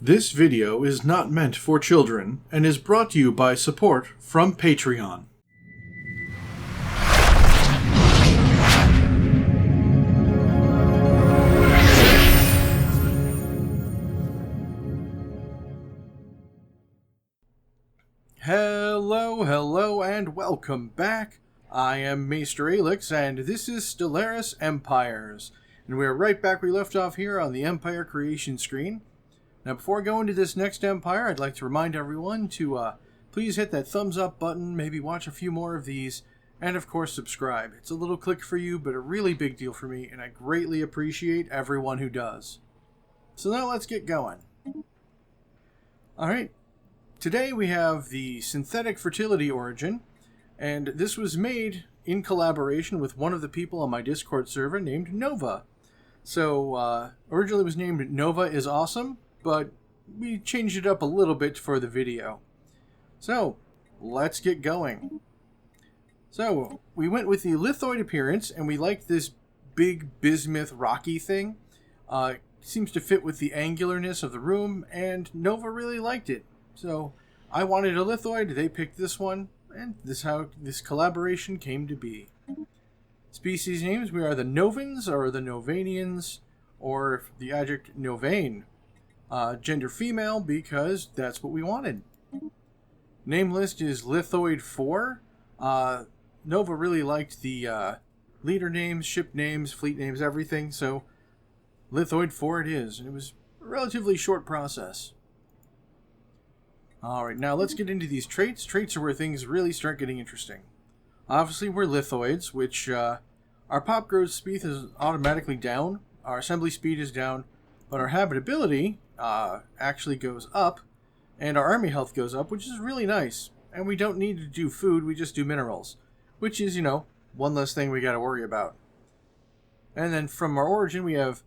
This video is not meant for children and is brought to you by support from Patreon. Hello, and welcome back. I am Maester Aelix, and this is Stellaris Empires. And we are right back where we left off here on the Empire creation screen. Now, before I go into this next empire, I'd like to remind everyone to please hit that thumbs up button, maybe watch a few more of these, and of course subscribe. It's a little click for you, but a really big deal for me, and I greatly appreciate everyone who does. So now let's get going. Alright, today we have the synthetic fertility origin, and this was made in collaboration with one of the people on my Discord server named Nova. So, originally it was named Nova is Awesome, but we changed it up a little bit for the video. So, let's get going. So, we went with the lithoid appearance, and we liked this big bismuth rocky thing. Seems to fit with the angularness of the room, and Nova really liked it. So, I wanted a lithoid, they picked this one, and this is how this collaboration came to be. Species names, we are the Novans, or the Novanians, or the adjective Novane. Gender female, because that's what we wanted. Name list is Lithoid 4. Nova really liked the leader names, ship names, fleet names, everything, so Lithoid 4 it is. And it was a relatively short process. Alright, now let's get into these traits. Traits are where things really start getting interesting. Obviously, we're Lithoids, which our pop growth speed is automatically down, our assembly speed is down, but our habitability actually goes up, and our army health goes up, which is really nice. And we don't need to do food, we just do minerals, which is, you know, one less thing we got to worry about. And then from our origin, we have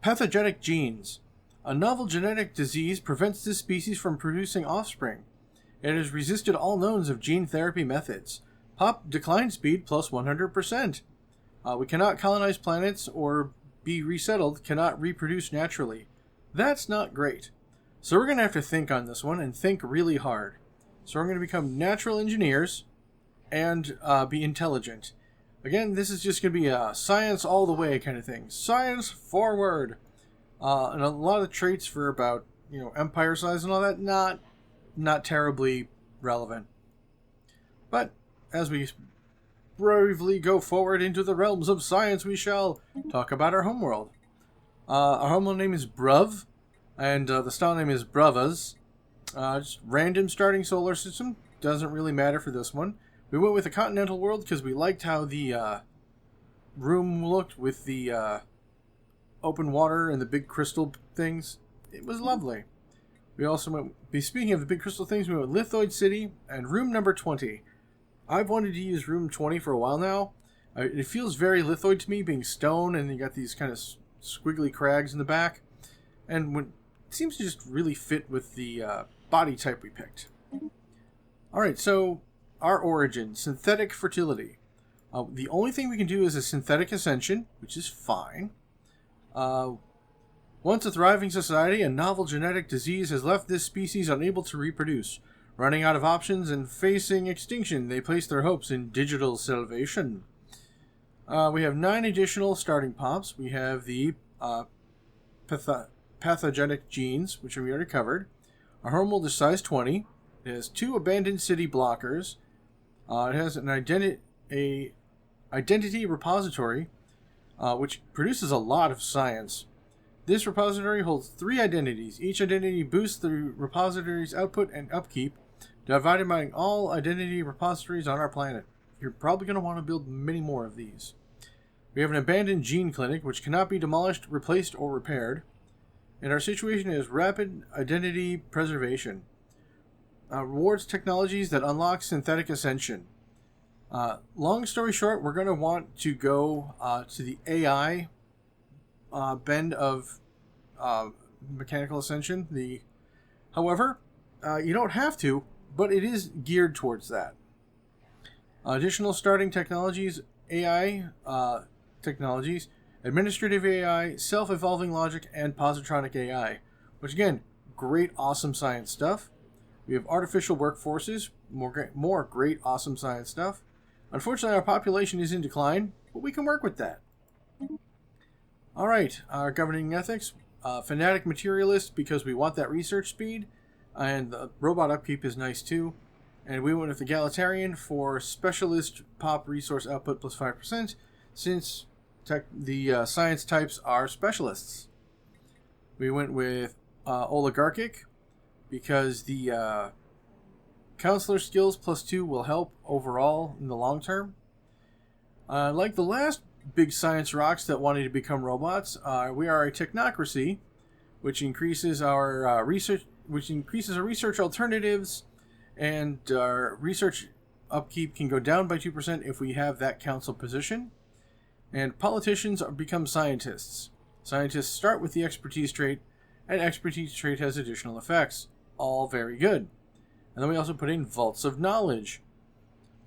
pathogenic genes. A novel genetic disease prevents this species from producing offspring. It has resisted all knowns of gene therapy methods. Pop decline speed plus 100%. We cannot colonize planets or be resettled, cannot reproduce naturally. That's not great. So we're going to have to think on this one, and think really hard. So we're going to become natural engineers and be intelligent. Again, this is just going to be a science all the way kind of thing. Science forward! And a lot of traits for about, you know, empire size and all that, not terribly relevant. But as we bravely go forward into the realms of science, we shall talk about our homeworld. Our homeworld name is Bruv, and the star name is Bravas. Just random starting solar system, doesn't really matter for this one. We went with a continental world because we liked how the room looked with the open water and the big crystal things. It was lovely. We also went, speaking of the big crystal things, we went with Lithoid City and room number 20. I've wanted to use room 20 for a while now. It feels very lithoid to me, being stone, and you got these kind of squiggly crags in the back. And it seems to just really fit with the body type we picked. Alright, so our origin, synthetic fertility. The only thing we can do is a synthetic ascension, which is fine. Once a thriving society, a novel genetic disease has left this species unable to reproduce. Running out of options and facing extinction, they place their hopes in digital salvation. We have 9 additional starting pops. We have the pathogenic genes, which we already covered. Our homeworld is size 20. It has 2 abandoned city blockers. It has an identity repository, which produces a lot of science. This repository holds 3 identities. Each identity boosts the repository's output and upkeep, divided among all identity repositories on our planet. You're probably going to want to build many more of these. We have an abandoned gene clinic, which cannot be demolished, replaced, or repaired. And our situation is rapid identity preservation. Rewards technologies that unlock synthetic ascension. Long story short, we're going to want to go to the AI bend of mechanical ascension. However, you don't have to, but it is geared towards that. Additional starting technologies, AI technologies, administrative AI, self-evolving logic, and positronic AI. which again, great, awesome science stuff. We have artificial workforces, more great, awesome science stuff. Unfortunately, our population is in decline, but we can work with that. Alright, our governing ethics. Fanatic materialist, because we want that research speed. And the robot upkeep is nice too. And we went with egalitarian for specialist pop resource output plus 5%, since the science types are specialists. We went with oligarchic, because the counselor skills plus 2 will help overall in the long term. Like the last big science rocks that wanted to become robots, we are a technocracy, which increases our research alternatives, and our research upkeep can go down by 2% if we have that council position. And politicians become scientists. Scientists start with the expertise trait, and expertise trait has additional effects. All very good. And then we also put in vaults of knowledge.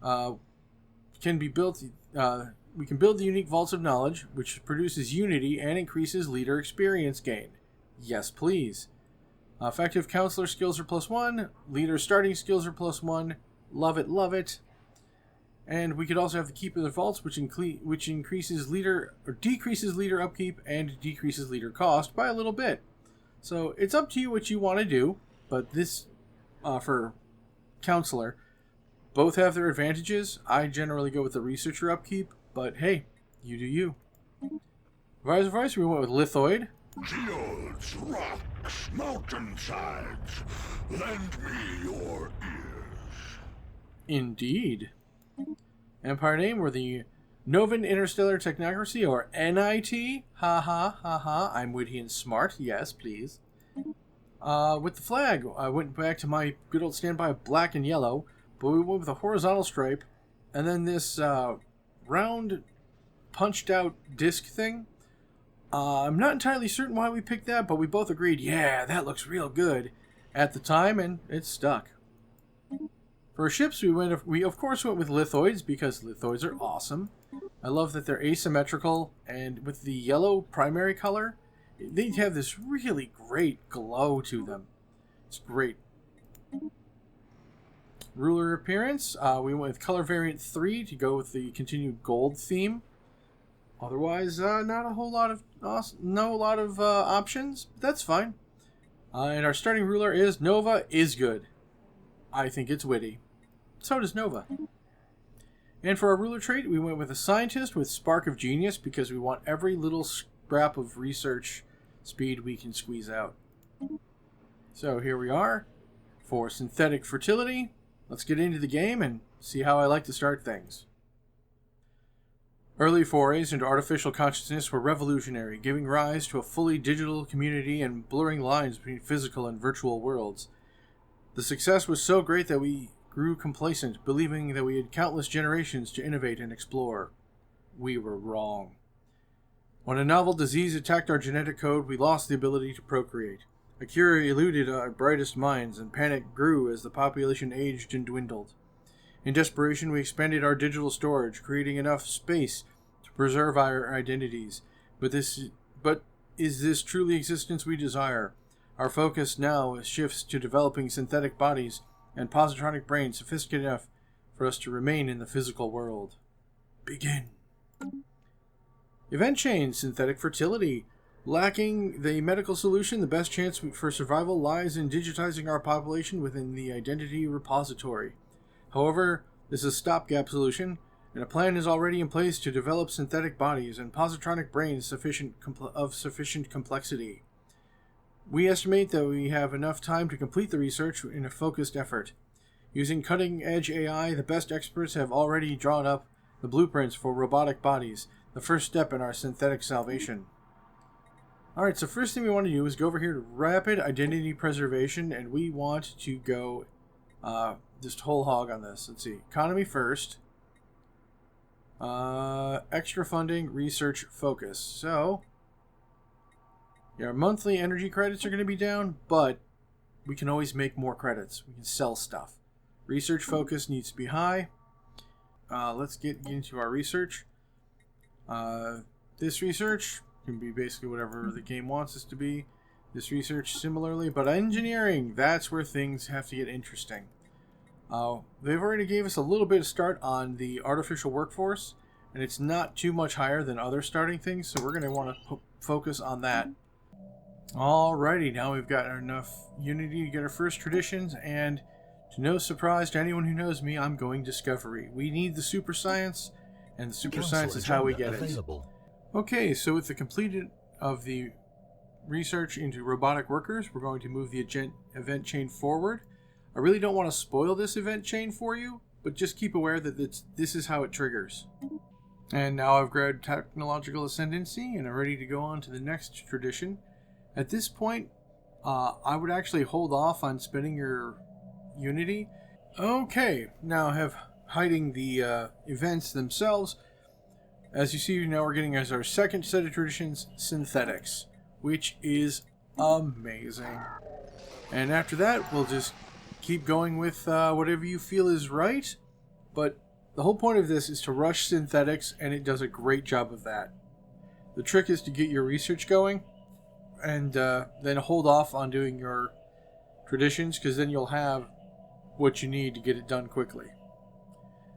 Can be built. We can build the unique vaults of knowledge, which produces unity and increases leader experience gain. Yes, please. Effective counselor skills are +1. Leader starting skills are +1. Love it, love it. And we could also have the keep of the vaults, which increases leader or decreases leader upkeep and decreases leader cost by a little bit. So it's up to you what you want to do. But this, for counselor, both have their advantages. I generally go with the researcher upkeep, but hey, you do you. Advisor voice, we went with Lithoid. Fields, rocks, mountainsides, lend me your ears. Indeed. Empire name were the Novan Interstellar Technocracy, or NIT. Ha ha ha ha. I'm witty and smart. Yes, please. With the flag, I went back to my good old standby of black and yellow, but we went with a horizontal stripe, and then this round, punched out disc thing. I'm not entirely certain why we picked that, but we both agreed, yeah, that looks real good at the time, and it stuck. For ships, we of course went with lithoids, because lithoids are awesome. I love that they're asymmetrical, and with the yellow primary color, they have this really great glow to them. It's great. Ruler appearance, we went with color variant 3 to go with the continued gold theme. Otherwise, not a whole lot of options. But that's fine. And our starting ruler is Nova is good. I think it's witty. So does Nova. And for our ruler trait, we went with a scientist with spark of genius, because we want every little scrap of research speed we can squeeze out. So here we are for synthetic fertility. Let's get into the game and see how I like to start things. Early forays into artificial consciousness were revolutionary, giving rise to a fully digital community and blurring lines between physical and virtual worlds. The success was so great that we grew complacent, believing that we had countless generations to innovate and explore. We were wrong. When a novel disease attacked our genetic code, we lost the ability to procreate. A cure eluded our brightest minds, and panic grew as the population aged and dwindled. In desperation, we expanded our digital storage, creating enough space to preserve our identities. But is this truly existence we desire? Our focus now shifts to developing synthetic bodies and positronic brains sophisticated enough for us to remain in the physical world. Begin. Event chain, synthetic fertility. Lacking the medical solution, the best chance for survival lies in digitizing our population within the identity repository. However, this is a stopgap solution, and a plan is already in place to develop synthetic bodies and positronic brains of sufficient complexity. We estimate that we have enough time to complete the research in a focused effort. Using cutting-edge AI, the best experts have already drawn up the blueprints for robotic bodies, the first step in our synthetic salvation. Alright, so first thing we want to do is go over here to Rapid Identity Preservation, and we want to go just whole hog on this. Let's see. Economy first. Extra funding, research, focus. So, yeah, our monthly energy credits are going to be down, but we can always make more credits. We can sell stuff. Research focus needs to be high. Let's get into our research. This research can be basically whatever the game wants us to be. This research similarly, but engineering, that's where things have to get interesting. They've already gave us a little bit of start on the artificial workforce, and it's not too much higher than other starting things, so we're going to want to focus on that. Alrighty, now we've got enough unity to get our first traditions, and to no surprise to anyone who knows me, I'm going discovery. We need the super science, and the super science is how we get it. Okay, so with the completed of the research into robotic workers, we're going to move the event chain forward. I really don't want to spoil this event chain for you, but just keep aware that this is how it triggers. And now I've grabbed technological ascendancy and I'm ready to go on to the next tradition. At this point, I would actually hold off on spending your unity. Okay, now I have hiding the events themselves. As you see, now we're getting as our second set of traditions, synthetics, which is amazing. And after that, we'll just keep going with whatever you feel is right. But the whole point of this is to rush synthetics, and it does a great job of that. The trick is to get your research going, and then hold off on doing your traditions, because then you'll have what you need to get it done quickly.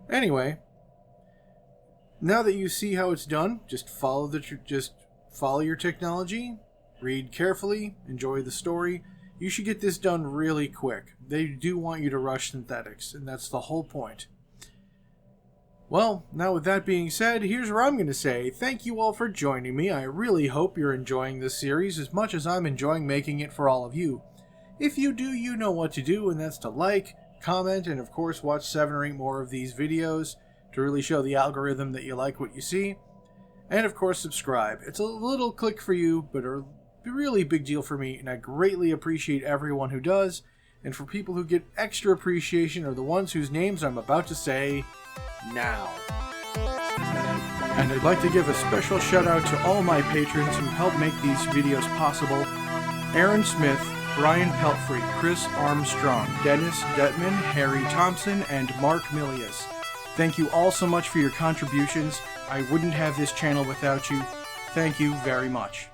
Anyway, now that you see how it's done, just follow your technology, read carefully, enjoy the story. You should get this done really quick. They do want you to rush synthetics, and that's the whole point. Well, now with that being said, here's where I'm going to say thank you all for joining me. I really hope you're enjoying this series as much as I'm enjoying making it for all of you. If you do, you know what to do, and that's to like, comment, and of course watch 7 or 8 more of these videos to really show the algorithm that you like what you see. And of course subscribe. It's a little click for you, but a really big deal for me, and I greatly appreciate everyone who does. And for people who get extra appreciation are the ones whose names I'm about to say now. And I'd like to give a special shout out to all my patrons who help make these videos possible. Aaron Smith, Brian Pelfrey, Chris Armstrong, Dennis Detman, Harry Thompson, and Mark Milius. Thank you all so much for your contributions. I wouldn't have this channel without you. Thank you very much.